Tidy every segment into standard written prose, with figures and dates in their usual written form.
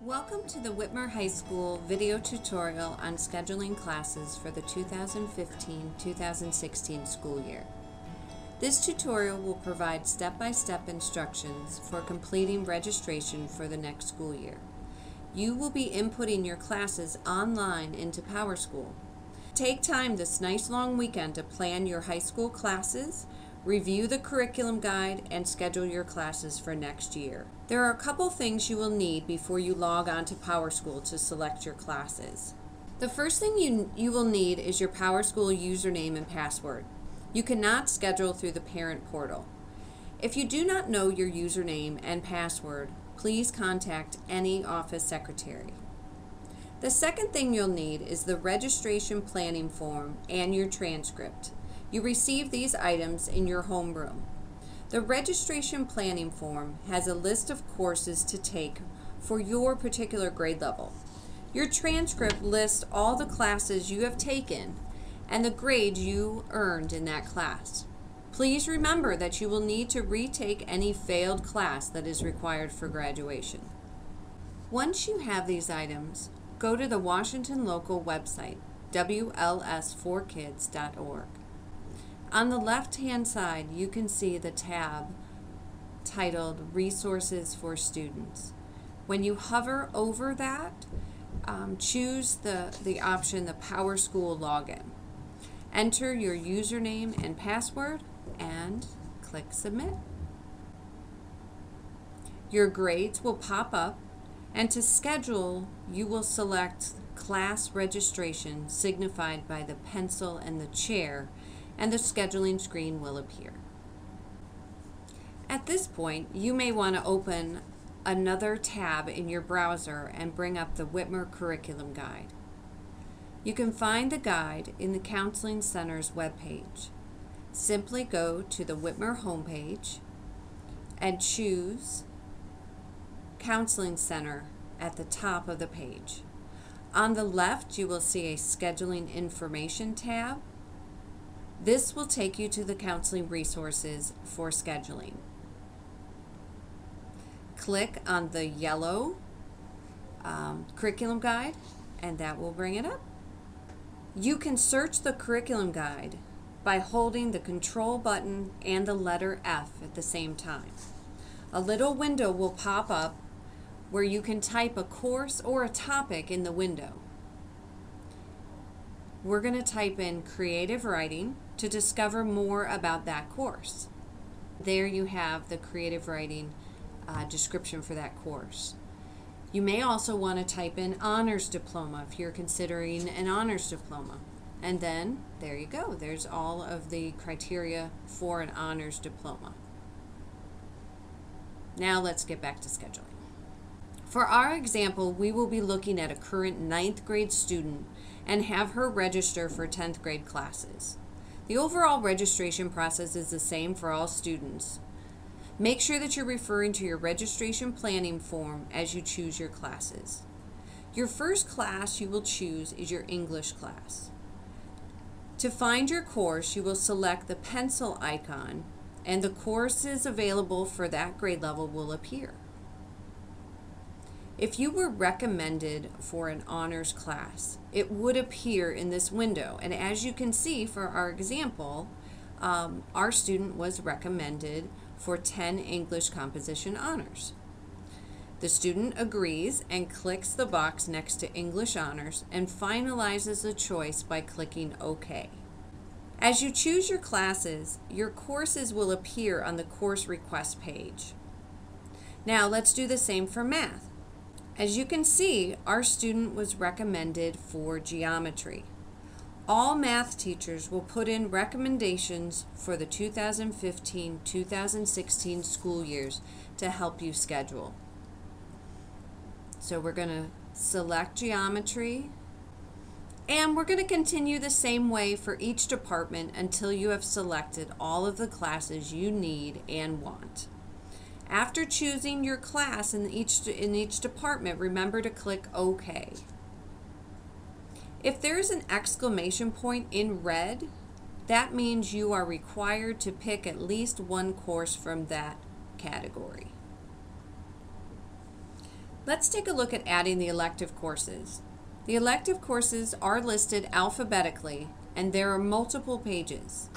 Welcome to the Whitmer High School video tutorial on scheduling classes for the 2015-2016 school year. This tutorial will provide step-by-step instructions for completing registration for the next school year. You will be inputting your classes online into Powerschool. Take time this nice long weekend to plan your high school classes, review the curriculum guide, and schedule your classes for next year. There are a couple things you will need before you log on to Powerschool to select your classes. The first thing you will need is your Powerschool username and password. You cannot schedule through the parent portal. If you do not know your username and password, please contact any office secretary. The second thing you'll need is the registration planning form and your transcript. You receive these items in your homeroom. The registration planning form has a list of courses to take for your particular grade level. Your transcript lists all the classes you have taken and the grades you earned in that class. Please remember that you will need to retake any failed class that is required for graduation. Once you have these items, go to the Washington local website, WLS4kids.org. On the left-hand side, you can see the tab titled Resources for Students. When you hover over that, choose the option, the Powerschool Login. Enter your username and password and click Submit. Your grades will pop up, and to schedule, you will select class registration signified by the pencil and the chair, and the scheduling screen will appear. At this point, you may want to open another tab in your browser and bring up the Whitmer Curriculum Guide. You can find the guide in the Counseling Center's webpage. Simply go to the Whitmer homepage and choose Counseling Center at the top of the page. On the left, you will see a Scheduling Information tab. This will take you to the counseling resources for scheduling. Click on the yellow curriculum guide, and that will bring it up. You can search the curriculum guide by holding the control button and the letter F at the same time. A little window will pop up where you can type a course or a topic in the window. We're going to type in creative writing to discover more about that course. There you have the creative writing description for that course. You may also want to type in honors diploma if you're considering an honors diploma. And then there you go. There's all of the criteria for an honors diploma. Now let's get back to scheduling. For our example, we will be looking at a current 9th grade student and have her register for 10th grade classes. The overall registration process is the same for all students. Make sure that you're referring to your registration planning form as you choose your classes. Your first class you will choose is your English class. To find your course, you will select the pencil icon, and the courses available for that grade level will appear. If you were recommended for an honors class, it would appear in this window. And as you can see for our example, our student was recommended for 10 English Composition Honors. The student agrees and clicks the box next to English Honors and finalizes the choice by clicking OK. As you choose your classes, your courses will appear on the course request page. Now let's do the same for math. As you can see, our student was recommended for geometry. All math teachers will put in recommendations for the 2015-2016 school years to help you schedule. So we're going to select geometry, and we're going to continue the same way for each department until you have selected all of the classes you need and want. After choosing your class in each department, remember to click OK. If there is an exclamation point in red, that means you are required to pick at least one course from that category. Let's take a look at adding the elective courses. The elective courses are listed alphabetically, and there are multiple pages.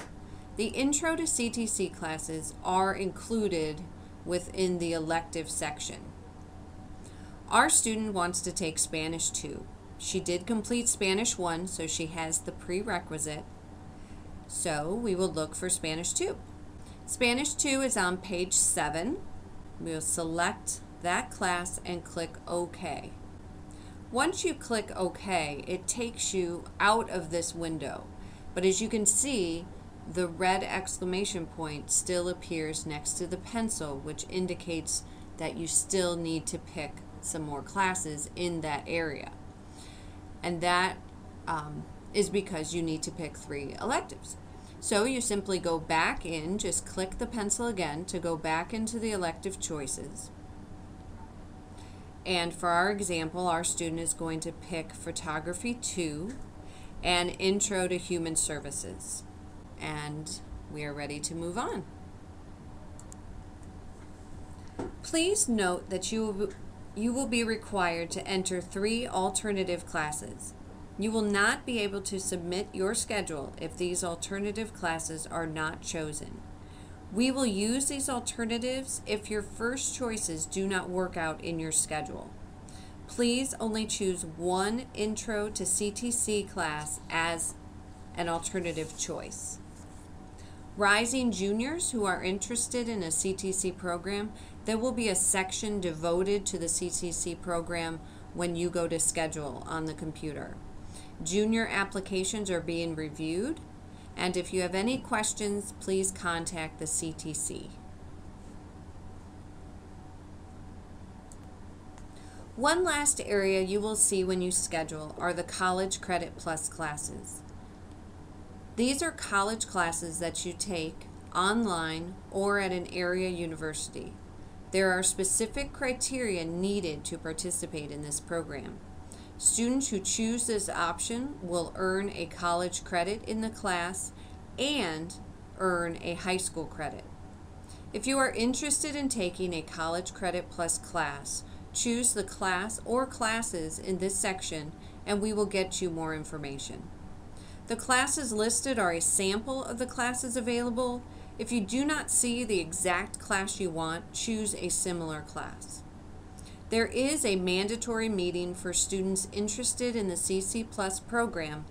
The Intro to CTC classes are included within the elective section. Our student wants to take Spanish 2. She did complete Spanish 1, so she has the prerequisite. So we will look for Spanish 2. Spanish 2 is on page 7. We'll select that class and click OK. Once you click OK, it takes you out of this window. But as you can see, the red exclamation point still appears next to the pencil, which indicates that you still need to pick some more classes in that area. And that is because you need to pick 3 electives. So you simply go back in, just click the pencil again to go back into the elective choices. And for our example, our student is going to pick Photography 2 and Intro to Human Services. And we are ready to move on. Please note that you will be required to enter 3 alternative classes. You will not be able to submit your schedule if these alternative classes are not chosen. We will use these alternatives if your first choices do not work out in your schedule. Please only choose 1 Intro to CTC class as an alternative choice. Rising juniors who are interested in a CTC program, there will be a section devoted to the CTC program when you go to schedule on the computer. Junior applications are being reviewed, and if you have any questions, please contact the CTC. One last area you will see when you schedule are the College Credit Plus classes. These are college classes that you take online or at an area university. There are specific criteria needed to participate in this program. Students who choose this option will earn a college credit in the class and earn a high school credit. If you are interested in taking a College Credit Plus class, choose the class or classes in this section and we will get you more information. The classes listed are a sample of the classes available. If you do not see the exact class you want, choose a similar class. There is a mandatory meeting for students interested in the CC Plus program,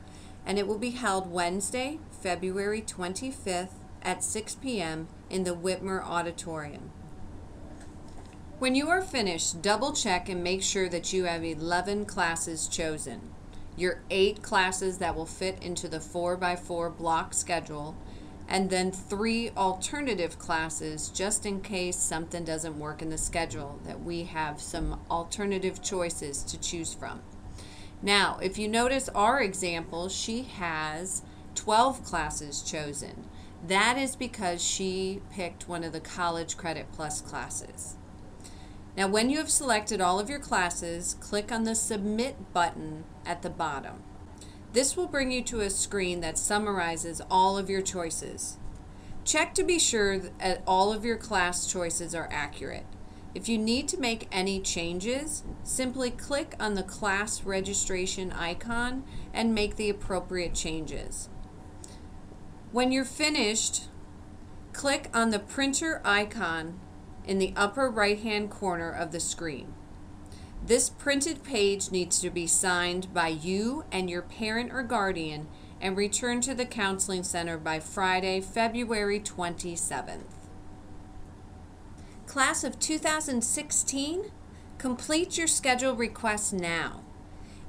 and it will be held Wednesday, February 25th at 6 p.m. in the Whitmer auditorium. When you are finished, double check and make sure that you have 11 classes chosen. Your 8 classes that will fit into the 4x4 block schedule, and then 3 alternative classes just in case something doesn't work in the schedule, that we have some alternative choices to choose from. Now, if you notice our example, she has 12 classes chosen. That is because she picked one of the College Credit Plus classes. Now, when you have selected all of your classes, click on the Submit button at the bottom. This will bring you to a screen that summarizes all of your choices. Check to be sure that all of your class choices are accurate. If you need to make any changes, simply click on the class registration icon and make the appropriate changes. When you're finished, click on the printer icon in the upper right-hand corner of the screen. This printed page needs to be signed by you and your parent or guardian and returned to the Counseling Center by Friday, February 27th. Class of 2016, complete your schedule requests now.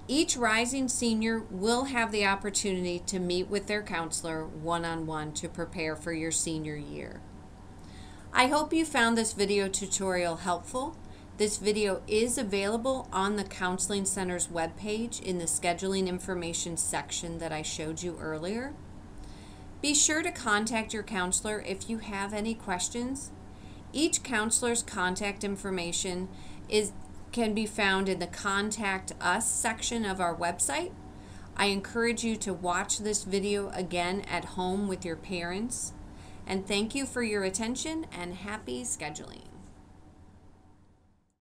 Each rising senior will have the opportunity to meet with their counselor one-on-one to prepare for your senior year. I hope you found this video tutorial helpful. This video is available on the Counseling Center's webpage in the scheduling information section that I showed you earlier. Be sure to contact your counselor if you have any questions. Each counselor's contact information can be found in the Contact Us section of our website. I encourage you to watch this video again at home with your parents. And thank you for your attention and happy scheduling.